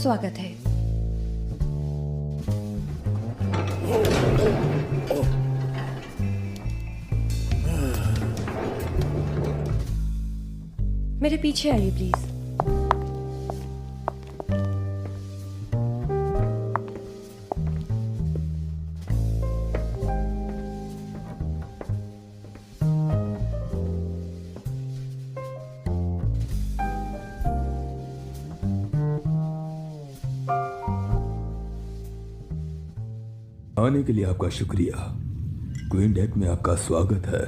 स्वागत है। मेरे पीछे आइए प्लीज। आने के लिए आपका शुक्रिया। क्वीन डेक में आपका स्वागत है।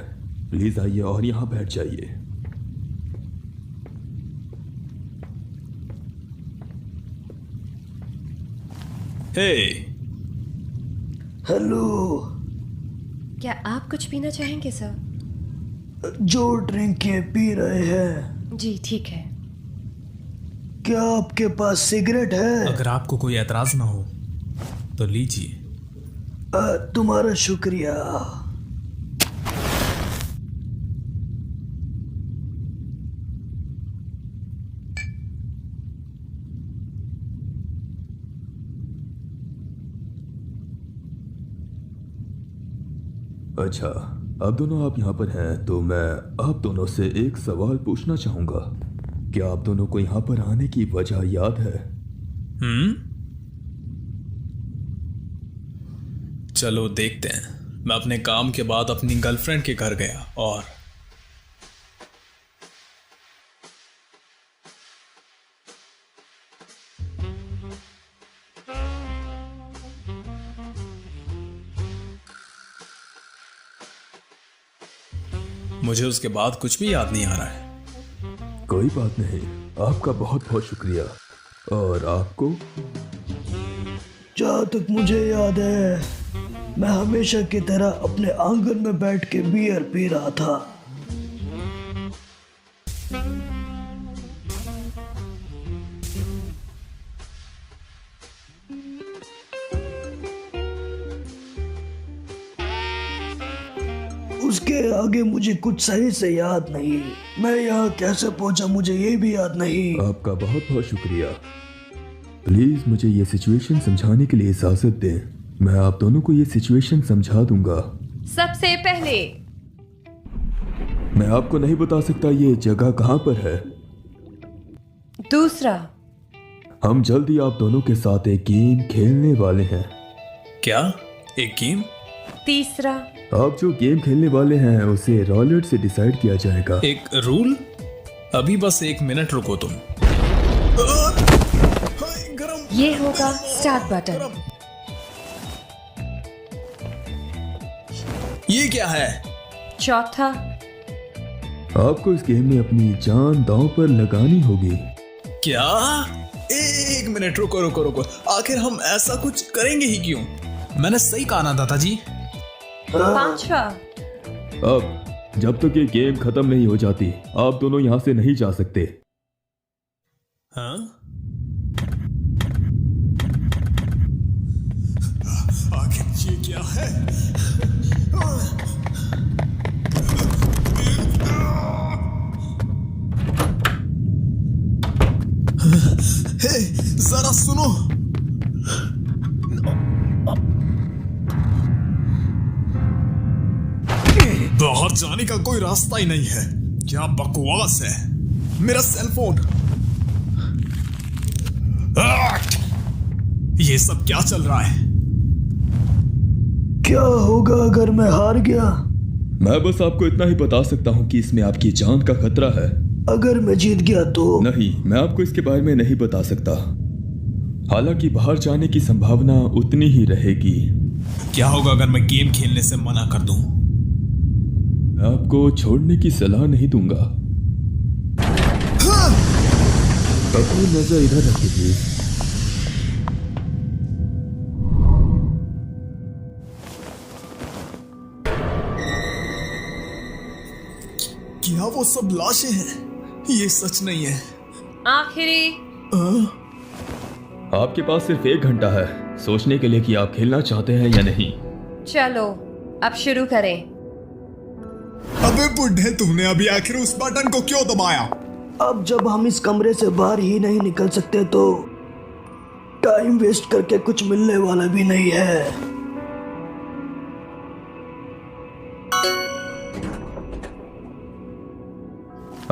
प्लीज आइए और यहाँ बैठ जाइए। हे हेलो। क्या आप कुछ पीना चाहेंगे सर? जो ड्रिंक ये पी रहे हैं। जी ठीक है। क्या आपके पास सिगरेट है? अगर आपको कोई एतराज ना हो तो लीजिए। तुम्हारा शुक्रिया। अच्छा, अब दोनों आप यहाँ पर हैं तो मैं आप दोनों से एक सवाल पूछना चाहूँगा। क्या आप दोनों को यहाँ पर आने की वजह याद है? चलो देखते हैं। मैं अपने काम के बाद अपनी गर्लफ्रेंड के घर गया और मुझे उसके बाद कुछ भी याद नहीं आ रहा है। कोई बात नहीं, आपका बहुत बहुत शुक्रिया। और आपको? जहाँ तक मुझे याद है, मैं हमेशा की तरह अपने आंगन में बैठ के बियर पी रहा था। उसके आगे मुझे कुछ सही से याद नहीं। मैं यहाँ कैसे पहुंचा मुझे ये भी याद नहीं। आपका बहुत बहुत शुक्रिया। प्लीज मुझे ये सिचुएशन समझाने के लिए इजाजत दें। मैं आप दोनों को ये सिचुएशन समझा दूंगा। सबसे पहले मैं आपको नहीं बता सकता ये जगह कहाँ पर है। दूसरा, हम जल्द ही आप दोनों के साथ एक गेम खेलने वाले हैं। क्या? एक गेम? तीसरा, आप जो गेम खेलने वाले हैं उसे रोलेट से डिसाइड किया जाएगा। एक रूल? अभी बस 1 मिनट रुको तुम। गरम। ये होगा स्टार्ट बटन। ये क्या है? चौथा, आपको इस गेम में अपनी जान दांव पर लगानी होगी। क्या? 1 मिनट रुको रुको रुको। आखिर हम ऐसा कुछ करेंगे ही क्यों? मैंने सही कहा ना दादाजी? पांचवा, अब जब तक ये गेम खत्म नहीं हो जाती आप दोनों यहाँ से नहीं जा सकते। हाँ? आखिर ये क्या है? हे, जरा सुनो। बाहर जाने का कोई रास्ता ही नहीं है। क्या बकवास है। मेरा सेलफोन। ये सब क्या चल रहा है? क्या होगा अगर मैं हार गया? मैं बस आपको इतना ही बता सकता हूँ कि इसमें आपकी जान का खतरा है। अगर मैं जीत गया तो? नहीं, मैं आपको इसके बारे में नहीं बता सकता। हालांकि बाहर जाने की संभावना उतनी ही रहेगी। क्या होगा अगर मैं गेम खेलने से मना कर दूं? मैं आपको छोड़ने की सलाह नहीं दूंगा। अपनी नजर इधर रखिए प्लीज। क्या वो सब लाशें हैं? ये सच नहीं है। आखिरी। आपके पास सिर्फ 1 घंटा है सोचने के लिए कि आप खेलना चाहते हैं या नहीं। चलो अब शुरू करें। अबे बुड्ढे, तुमने अभी आखिर उस बटन को क्यों दबाया? अब जब हम इस कमरे से बाहर ही नहीं निकल सकते तो टाइम वेस्ट करके कुछ मिलने वाला भी नहीं है।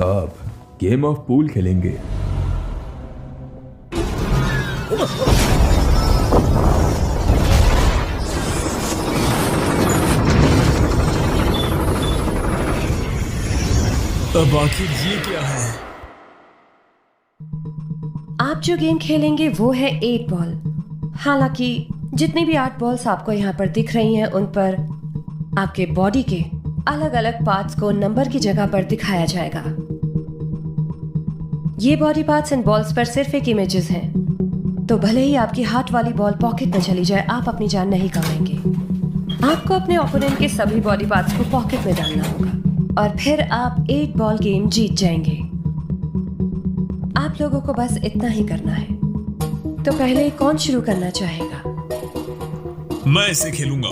आप गेम ऑफ पूल खेलेंगे। अब आखिर ये क्या है? आप जो गेम खेलेंगे वो है 8 बॉल। हालांकि जितनी भी 8 बॉल्स आपको यहाँ पर दिख रही हैं उन पर आपके बॉडी के अलग अलग पार्ट्स को नंबर की जगह पर दिखाया जाएगा। ये बॉडी पार्ट्स एंड बॉल्स पर सिर्फ एक इमेजेस हैं, तो भले ही आपकी हार्ट वाली बॉल पॉकेट में चली जाए, आप अपनी जान नहीं गंवाएंगे। आपको अपने ओपोनेंट के सभी बॉडी पार्ट्स को पॉकेट में डालना होगा और फिर आप 8 बॉल गेम जीत जाएंगे। आप लोगों को बस इतना ही करना है। तो पहले कौन शुरू करना चाहेगा? मैं इसे खेलूंगा।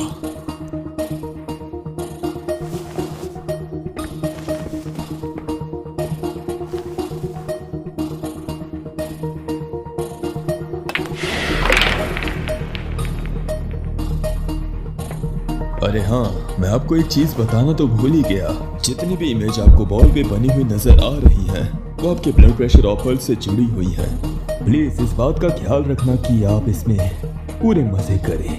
अरे हाँ, मैं आपको एक चीज बताना तो भूल ही गया। जितनी भी इमेज आपको बॉल पे बनी हुई नजर आ रही है वो आपके ब्लड प्रेशर और पल्स से जुड़ी हुई है। प्लीज इस बात का ख्याल रखना कि आप इसमें पूरे मजे करें।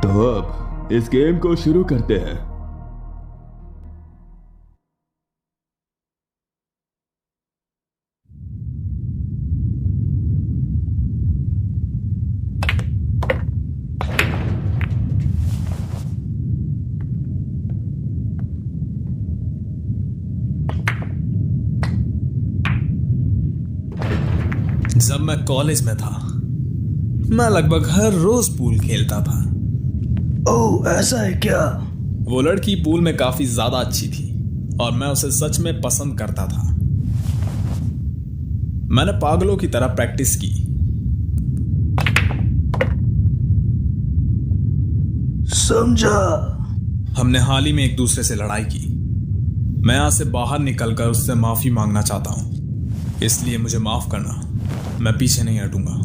तो अब इस गेम को शुरू करते हैं। जब मैं कॉलेज में था मैं लगभग हर रोज पूल खेलता था। ओह, ऐसा है क्या? वो लड़की पूल में काफी ज्यादा अच्छी थी और मैं उसे सच में पसंद करता था। मैंने पागलों की तरह प्रैक्टिस की। समझा। हमने हाल ही में एक दूसरे से लड़ाई की। मैं यहां से बाहर निकलकर उससे माफी मांगना चाहता हूं, इसलिए मुझे माफ करना। मैं पीछे नहीं हटूंगा।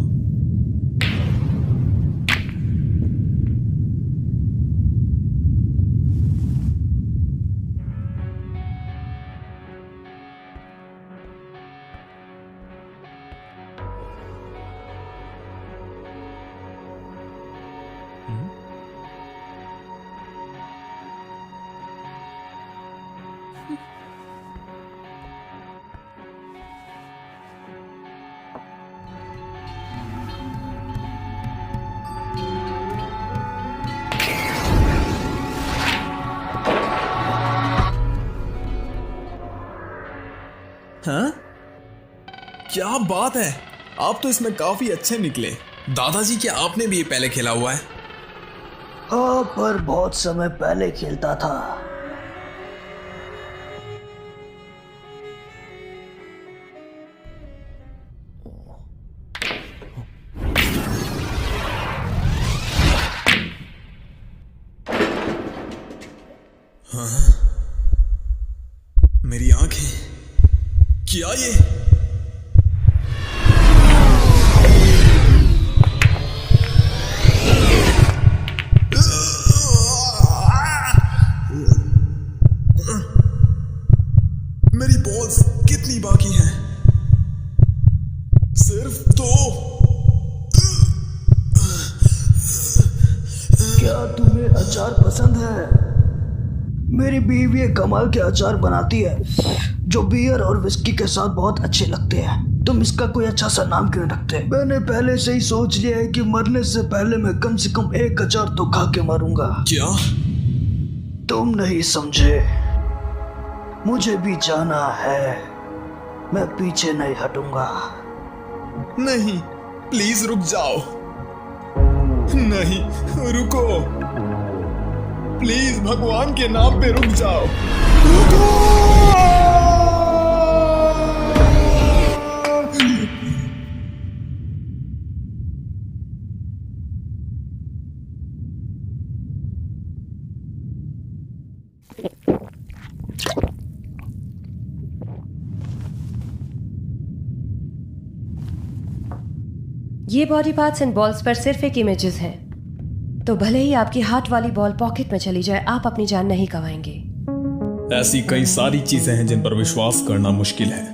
हाँ? क्या बात है, आप तो इसमें काफी अच्छे निकले। दादाजी, क्या आपने भी ये पहले खेला हुआ है? हाँ, पर बहुत समय पहले खेलता था। मेरी आंखें, क्या ये? मेरी बॉल्स कितनी बाकी हैं? सिर्फ 2। क्या तुम्हें अचार पसंद है? मेरी बीवी एक कमाल के अचार बनाती है जो बियर और विस्की के साथ बहुत अच्छे लगते हैं। तुम इसका कोई अच्छा सा नाम क्यों रखते? मैंने पहले से ही सोच लिया है कि मरने से पहले मैं कम से कम एक अचार तो खा के मरूंगा। क्या? तुम नहीं समझे, मुझे भी जाना है। मैं पीछे नहीं हटूंगा। नहीं, प्लीज रुक जाओ। नहीं, रुको। प्लीज भगवान के नाम पे रुक जाओ। रुको! ये बॉडी पार्ट्स एंड बॉल्स पर सिर्फ एक इमेजेस हैं, तो भले ही आपकी हार्ट वाली बॉल पॉकेट में चली जाए, आप अपनी जान नहीं गंवाएंगे। ऐसी कई सारी चीजें हैं जिन पर विश्वास करना मुश्किल है।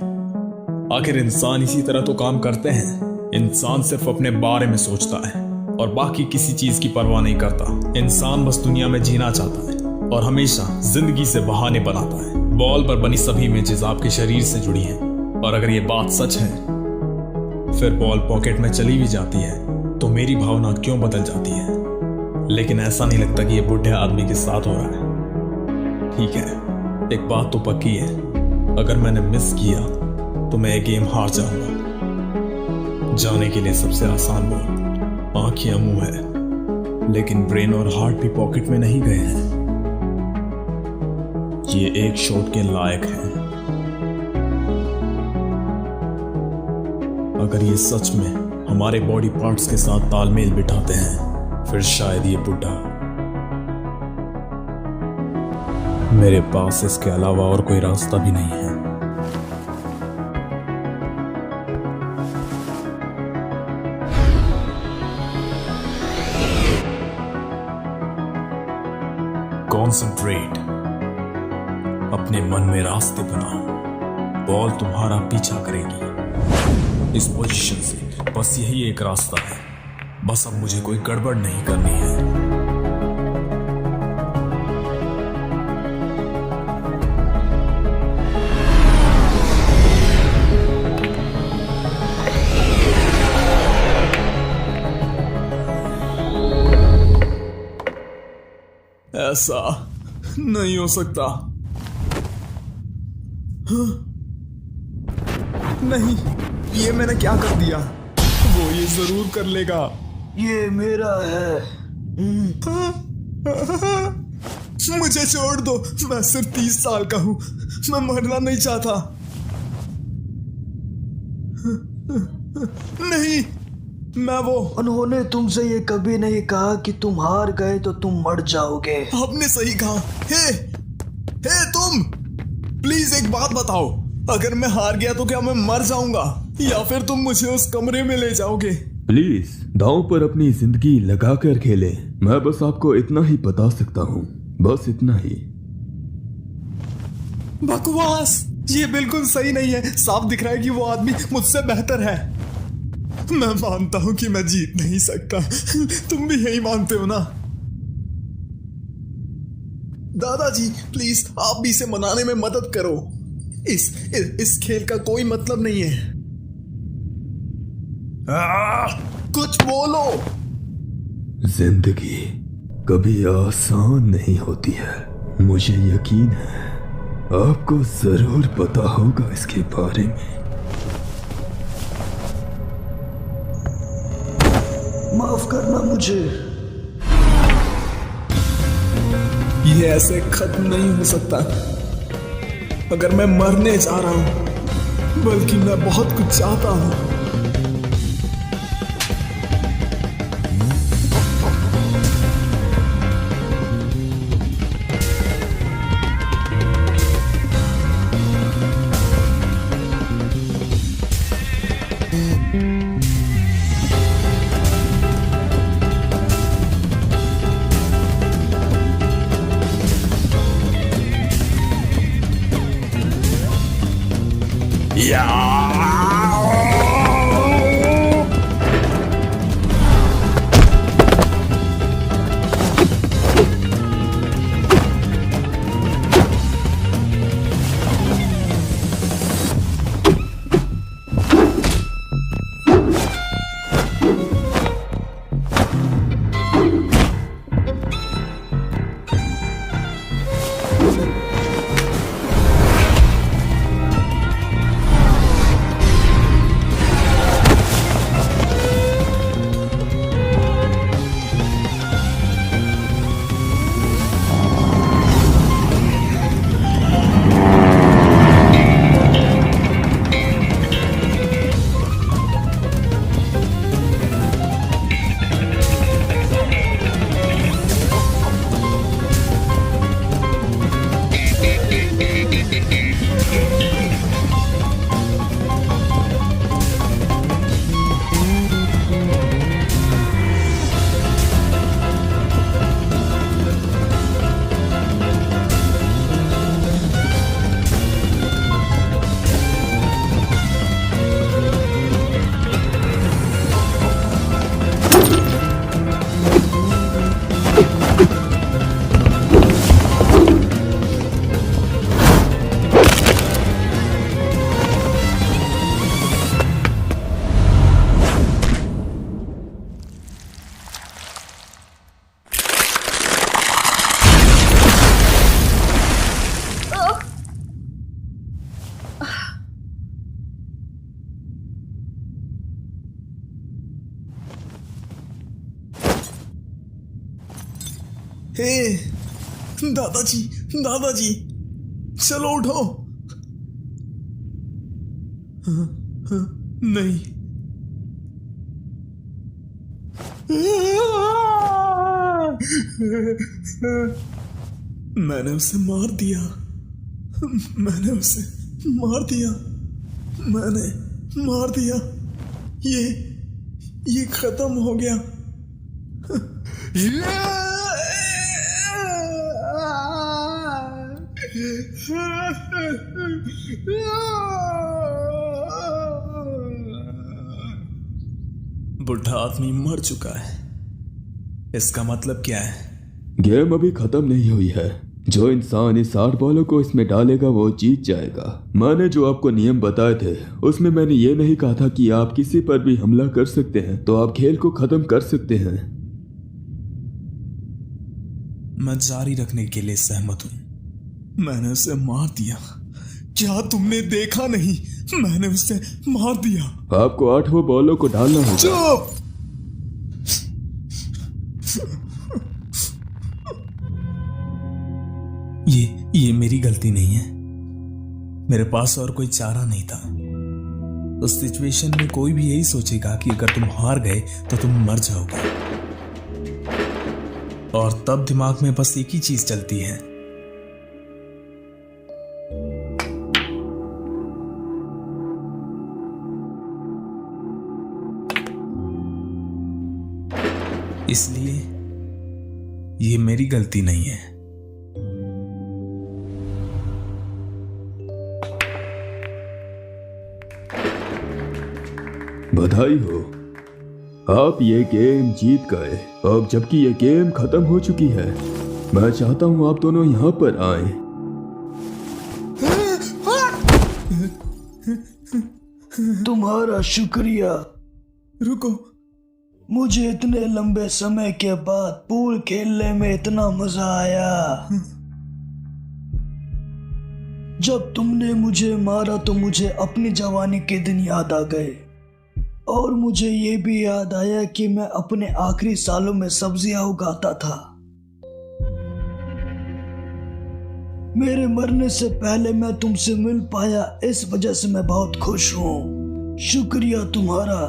आखिर इंसान इसी तरह तो काम करते हैं। इंसान सिर्फ अपने बारे में सोचता है और बाकी किसी चीज की परवाह नहीं करता। इंसान बस दुनिया में जीना चाहता है और हमेशा जिंदगी से बहाने बनाता है। बॉल पर बनी सभी इमेजेस आपके शरीर से जुड़ी हैं, और अगर ये बात सच है फिर बॉल पॉकेट में चली भी जाती है तो मेरी भावना क्यों बदल जाती है? लेकिन ऐसा नहीं लगता कि ये बुढ़े आदमी के साथ हो रहा है। ठीक है, एक बात तो पक्की है, अगर मैंने मिस किया तो मैं ये गेम हार जाऊंगा। जाने के लिए सबसे आसान बॉल आंख या मुंह है, लेकिन ब्रेन और हार्ट भी पॉकेट में नहीं गए हैं। ये एक शॉट के लायक है। अगर ये सच में हमारे बॉडी पार्ट्स के साथ तालमेल बिठाते हैं फिर शायद ये बुढ़ा मेरे पास इसके अलावा और कोई रास्ता भी नहीं है। कॉन्सेंट्रेट, अपने मन में रास्ते बनाओ। बॉल तुम्हारा पीछा करेगी इस पोजीशन से। बस यही एक रास्ता है। बस अब मुझे कोई गड़बड़ नहीं करनी है। ऐसा नहीं हो सकता। हाँ? नहीं, ये मैंने क्या कर दिया? वो ये जरूर कर लेगा। ये मेरा है। मुझे छोड़ दो, मैं सिर्फ 30 साल का हूं, मैं मरना नहीं चाहता। नहीं, मैं वो। उन्होंने तुमसे ये कभी नहीं कहा कि तुम हार गए तो तुम मर जाओगे। आपने सही कहा। हे तुम, प्लीज एक बात बताओ, अगर मैं हार गया तो क्या मैं मर जाऊंगा या फिर तुम मुझे उस कमरे में ले जाओगे? प्लीज दांव पर अपनी जिंदगी लगाकर खेले। मैं बस आपको इतना ही बता सकता हूँ, बस इतना ही। बकवास, ये बिल्कुल सही नहीं है। साफ दिख रहा है कि वो आदमी मुझसे बेहतर है। मैं मानता हूं कि मैं जीत नहीं सकता। तुम भी यही मानते हो ना? दादाजी प्लीज आप भी इसे मनाने में मदद करो। इस खेल का कोई मतलब नहीं है। कुछ बोलो। जिंदगी कभी आसान नहीं होती है, मुझे यकीन है आपको जरूर पता होगा इसके बारे में। माफ करना मुझे। ये ऐसे खत्म नहीं हो सकता। अगर मैं मरने जा रहा हूं, बल्कि मैं बहुत कुछ चाहता हूं। हे दादाजी, दादाजी, चलो उठो। नहीं, मैंने उसे मार दिया, मैंने उसे मार दिया, मैंने मार दिया। ये खत्म हो गया। बुढ़ा आदमी मर चुका है। इसका मतलब क्या है? गेम अभी खत्म नहीं हुई है। जो इंसान इस 60 बॉलों को इसमें डालेगा वो जीत जाएगा। मैंने जो आपको नियम बताए थे उसमें मैंने ये नहीं कहा था कि आप किसी पर भी हमला कर सकते हैं तो आप खेल को खत्म कर सकते हैं। मैं जारी रखने के लिए सहमत हूं। मैंने उसे मार दिया। क्या तुमने देखा नहीं? मैंने उसे मार दिया। आपको 8 बॉलों को डालना होगा। चुप! ये मेरी गलती नहीं है। मेरे पास और कोई चारा नहीं था। उस सिचुएशन में कोई भी यही सोचेगा कि अगर तुम हार गए तो तुम मर जाओगे, और तब दिमाग में बस एक ही चीज चलती है, इसलिए ये मेरी गलती नहीं है। बधाई हो, आप ये गेम जीत गए। अब जबकि ये गेम खत्म हो चुकी है, मैं चाहता हूं आप दोनों यहाँ पर आए। तुम्हारा शुक्रिया। रुको, मुझे इतने लंबे समय के बाद पूल खेलने में इतना मजा आया। जब तुमने मुझे मारा तो मुझे अपनी जवानी के दिन याद आ गए, और मुझे ये भी याद आया कि मैं अपने आखिरी सालों में सब्जियां उगाता था। मेरे मरने से पहले मैं तुमसे मिल पाया, इस वजह से मैं बहुत खुश हूं। शुक्रिया तुम्हारा।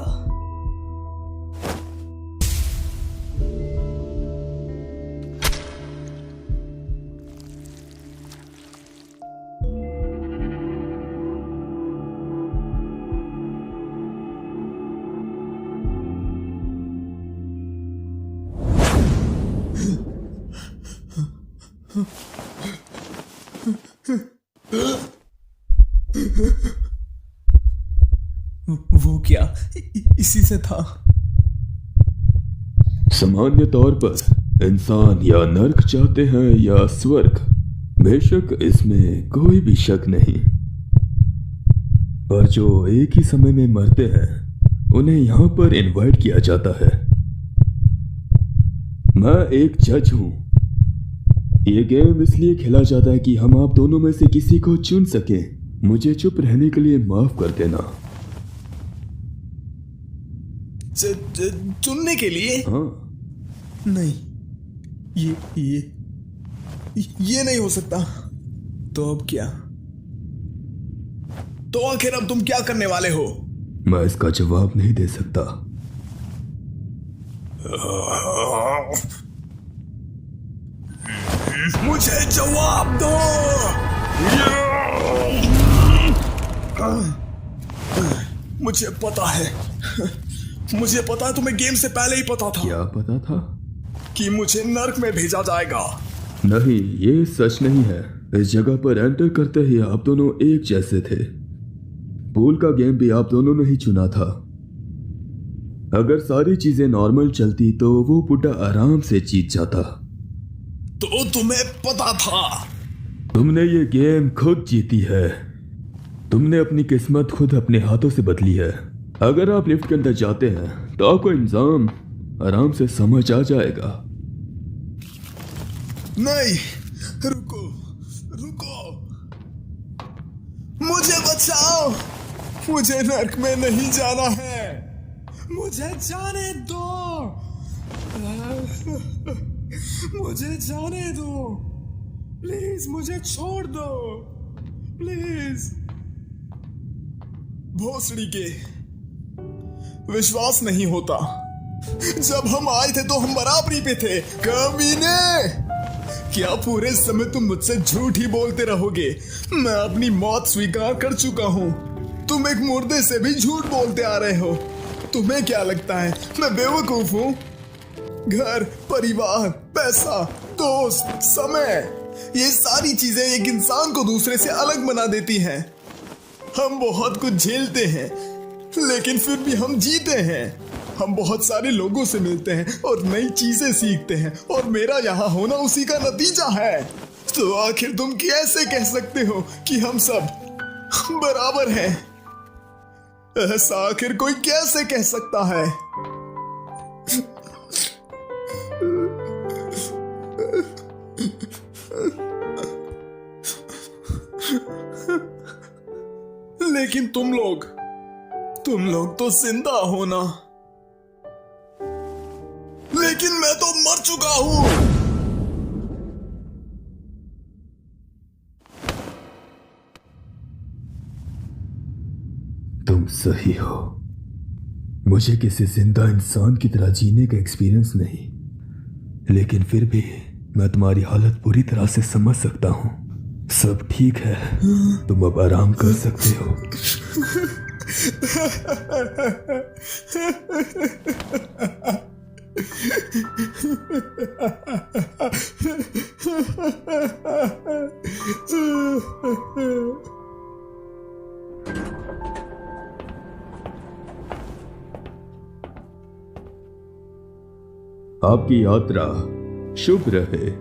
वो क्या इसी से था? सामान्य तौर पर इंसान या नर्क चाहते हैं या स्वर्ग, बेशक इसमें कोई भी शक नहीं। पर जो एक ही समय में मरते हैं उन्हें यहाँ पर इनवाइट किया जाता है। मैं एक जज हूं। ये गेम इसलिए खेला जाता है कि हम आप दोनों में से किसी को चुन सके। मुझे चुप रहने के लिए माफ कर देना। चुनने के लिए? हाँ। नहीं, ये नहीं हो सकता। तो अब क्या? तो आखिर अब तुम क्या करने वाले हो? मैं इसका जवाब नहीं दे सकता। मुझे जवाब दो। मुझे पता है, मुझे पता है, तुम्हें गेम से पहले ही पता था। क्या पता था? कि मुझे नर्क में भेजा जाएगा। नहीं, ये सच नहीं है। इस जगह पर एंटर करते ही आप दोनों एक जैसे थे। पूल का गेम भी आप दोनों ने ही चुना था। अगर सारी चीजें नॉर्मल चलती तो वो बुड्ढा आराम से जीत जाता। तो तुम्हें पता था? तुमने ये गेम खुद जीती है। तुमने अपनी किस्मत खुद अपने हाथों से बदली है। अगर आप लिफ्ट के अंदर जाते हैं तो आपको इंतजाम आराम से समझ आ जाएगा। नहीं, रुको रुको, मुझे बचाओ। मुझे नर्क में नहीं जाना है, मुझे जाने दो। मुझे जाने दो, प्लीज मुझे छोड़ दो, प्लीज। भोसड़ी के, विश्वास नहीं होता। जब हम आए थे तो हम बराबरी पे थे। कमीने, क्या पूरे समय तुम मुझसे झूठ ही बोलते रहोगे? मैं अपनी मौत स्वीकार कर चुका हूं। तुम एक मुर्दे से भी झूठ बोलते आ रहे हो। तुम्हें क्या लगता है मैं बेवकूफ हूं? घर, परिवार, पैसा, दोस्त, समय, ये सारी चीजें एक इंसान को दूसरे से अलग बना देती हैं। हम बहुत कुछ झेलते हैं, लेकिन फिर भी हम जीते हैं। हम बहुत सारे लोगों से मिलते हैं और नई चीजें सीखते हैं, और मेरा यहाँ होना उसी का नतीजा है। तो आखिर तुम कैसे कह सकते हो कि हम सब बराबर हैं? ऐसा आखिर कोई कैसे कह सकता है? लेकिन तुम लोग तो जिंदा हो ना? लेकिन मैं तो मर चुका हूं। तुम सही हो। मुझे किसी जिंदा इंसान की तरह जीने का एक्सपीरियंस नहीं, लेकिन फिर भी मैं तुम्हारी हालत पूरी तरह से समझ सकता हूं। सब ठीक है, तुम अब आराम कर सकते हो। आपकी यात्रा शुभ रहे।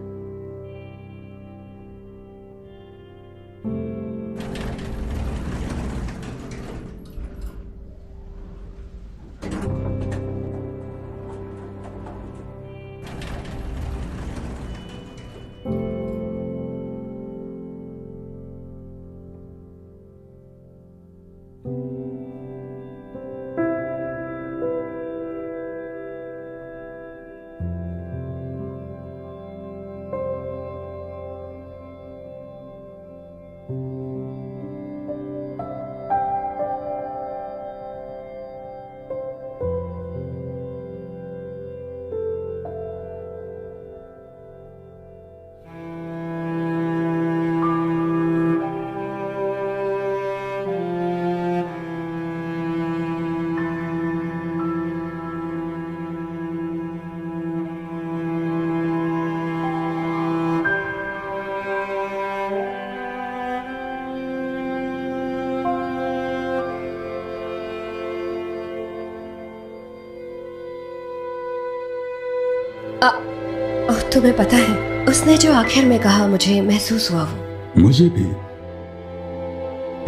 तुम्हें पता है, उसने जो आखिर में कहा मुझे महसूस हुआ वो। मुझे भी।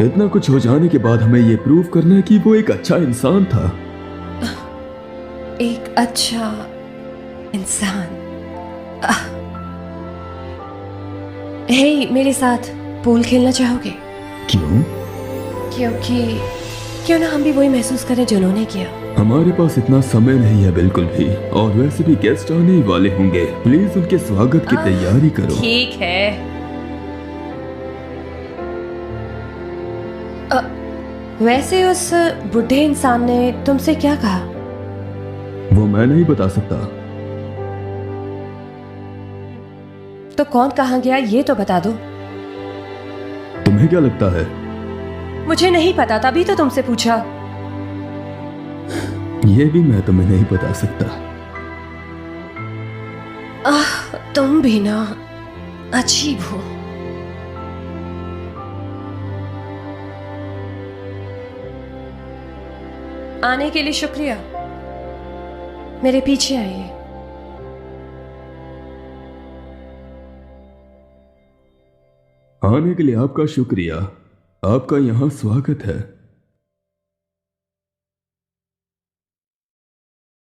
इतना कुछ हो जाने के बाद हमें ये प्रूव करना है कि वो एक अच्छा इंसान था। एक अच्छा इंसान। हे, मेरे साथ पूल खेलना चाहोगे? क्यों? क्योंकि क्यों ना हम भी वही महसूस करें जो उन्होंने किया। हमारे पास इतना समय नहीं है बिल्कुल भी, और वैसे भी गेस्ट आने ही वाले होंगे। प्लीज उनके स्वागत की तैयारी करो। ठीक है। वैसे उस बुढ़े इंसान ने तुमसे क्या कहा? वो मैं नहीं बता सकता। तो कौन कहाँ गया ये तो बता दो। तुम्हें क्या लगता है? मुझे नहीं पता, तभी तो तुमसे पूछा। ये भी मैं तुम्हें नहीं बता सकता। तुम भी ना अजीब हो। आने के लिए शुक्रिया। मेरे पीछे आइए। आने के लिए आपका शुक्रिया। आपका यहाँ स्वागत है।